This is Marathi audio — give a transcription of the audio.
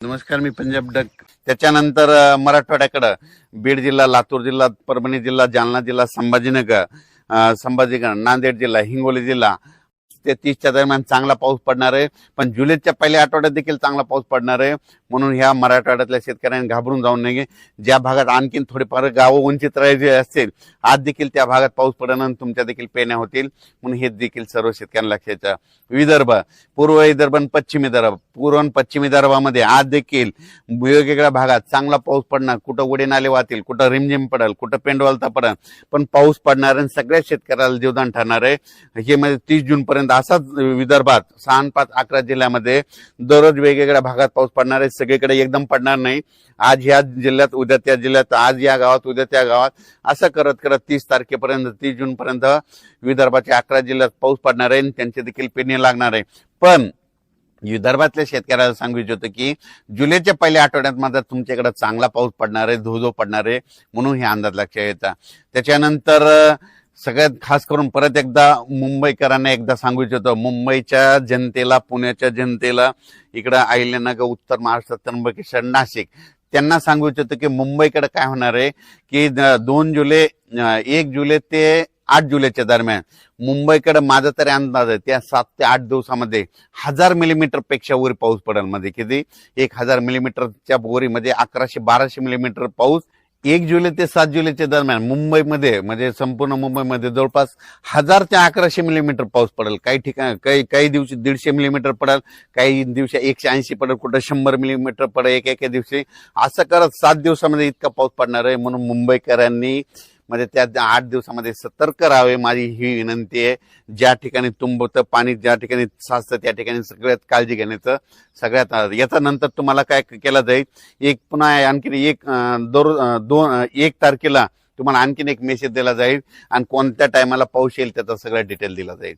नमस्कार, मी पंजाब डक. त्याच्यानंतर मराठवाड्याकडं बीड जिल्हा, लातूर जिल्हा, परभणी जिल्हा, जालना जिल्हा, संभाजीनगर, नांदेड जिल्हा, हिंगोली जिल्हा ते 30च्या दरम्यान चांगला पाऊस पडणार आहे. पण जुलैच्या पहिल्या आठवड्यात देखील चांगला पाऊस पडणार आहे. म्हणून ह्या मराठवाड्यातल्या शेतकऱ्यांनी घाबरून जाऊ नये. ज्या भागात आणखीन थोडेफार गावं वंचित राहायचे असतील, आज देखील त्या भागात पाऊस पडणार, तुमच्या देखील पेण्या होतील. म्हणून हे देखील सर्व शेतकऱ्यांना लक्षात. विदर्भ, पूर्व विदर्भ आणि पश्चिम विदर्भ, पूर्व आणि पश्चिम विदर्भामध्ये आज देखील वेगवेगळ्या भागात चांगला पाऊस पडणार. कुठं उडे नाले वाहतील, कुठं रिमझिम पडेल, कुठं पेंडवलता पडेल, पण पाऊस पडणार आणि सगळ्या शेतकऱ्याला जीवदान ठरणार आहे. हे म्हणजे 30 जून पर्यंत असाच विदर्भात 6, 5, 11 जिल्ह्यामध्ये दररोज वेगवेगळ्या भागात पाऊस पडणार आहे. सगळीकडे एकदम पडणार नाही. आज ह्या जिल्ह्यात, उद्या त्या जिल्ह्यात, आज या गावात, उद्या त्या गावात, असं करत करत 30 तारखेपर्यंत, 30 जून पर्यंत विदर्भाच्या 11 जिल्ह्यात पाऊस पडणार आहे. त्यांचे देखील पेरणी लागणार आहे. पण विदर्भातल्या शेतकऱ्याला सांगू इच्छितो की जुलैच्या पहिल्या आठवड्यात मात्र तुमच्याकडे चांगला पाऊस पडणार आहे, धोधो पडणार आहे. म्हणून हे अंदाज लक्षात येतात. त्याच्यानंतर सगळ्यात खास करून परत एकदा मुंबईकरांना एकदा सांगू इच्छितो, मुंबईच्या जनतेला, पुण्याच्या जनतेला, इकडं अहिल्यानगर, उत्तर महाराष्ट्र, त्र्यंबकेश्वर, नाशिक, त्यांना सांगू इच्छितो की मुंबईकडे काय होणार आहे की 1 जुलै ते 8 जुलैच्या दरम्यान मुंबईकडे माझा तरी अंदाज आहे त्या 7 ते 8 दिवसामध्ये 1000 मिलीमीटर पेक्षा वर पाऊस पडेल. मध्ये किती 1000 मिलीमीटरच्या बोरीमध्ये 1100-1200 मिलीमीटर पाऊस 1 जुलै ते 7 जुलैच्या दरम्यान मुंबईमध्ये, म्हणजे संपूर्ण मुंबईमध्ये जवळपास 1000 ते 1100 मिलीमीटर पाऊस पडेल. काही ठिकाणी काही दिवशी 150 मिलीमीटर पडेल, काही दिवशी 180 पडेल, कुठं 100 मिलीमीटर पडेल एका दिवशी. असं करत 7 दिवसामध्ये इतका पाऊस पडणार आहे. म्हणून मुंबईकरांनी म्हणजे त्या 8 दिवसामध्ये सतर्क राहावे, माझी ही विनंती आहे. ज्या ठिकाणी तुंबतं पाणी, ज्या ठिकाणी साचतं, त्या ठिकाणी सगळ्यात काळजी घेण्याचं. सगळ्यात याचा नंतर तुम्हाला काय केलं जाईल, पुन्हा आणखीन 1 तारखेला तुम्हाला आणखीन एक मेसेज दिला जाईल आणि कोणत्या टायमाला पाऊस येईल त्याचा सगळा डिटेल दिला जाईल.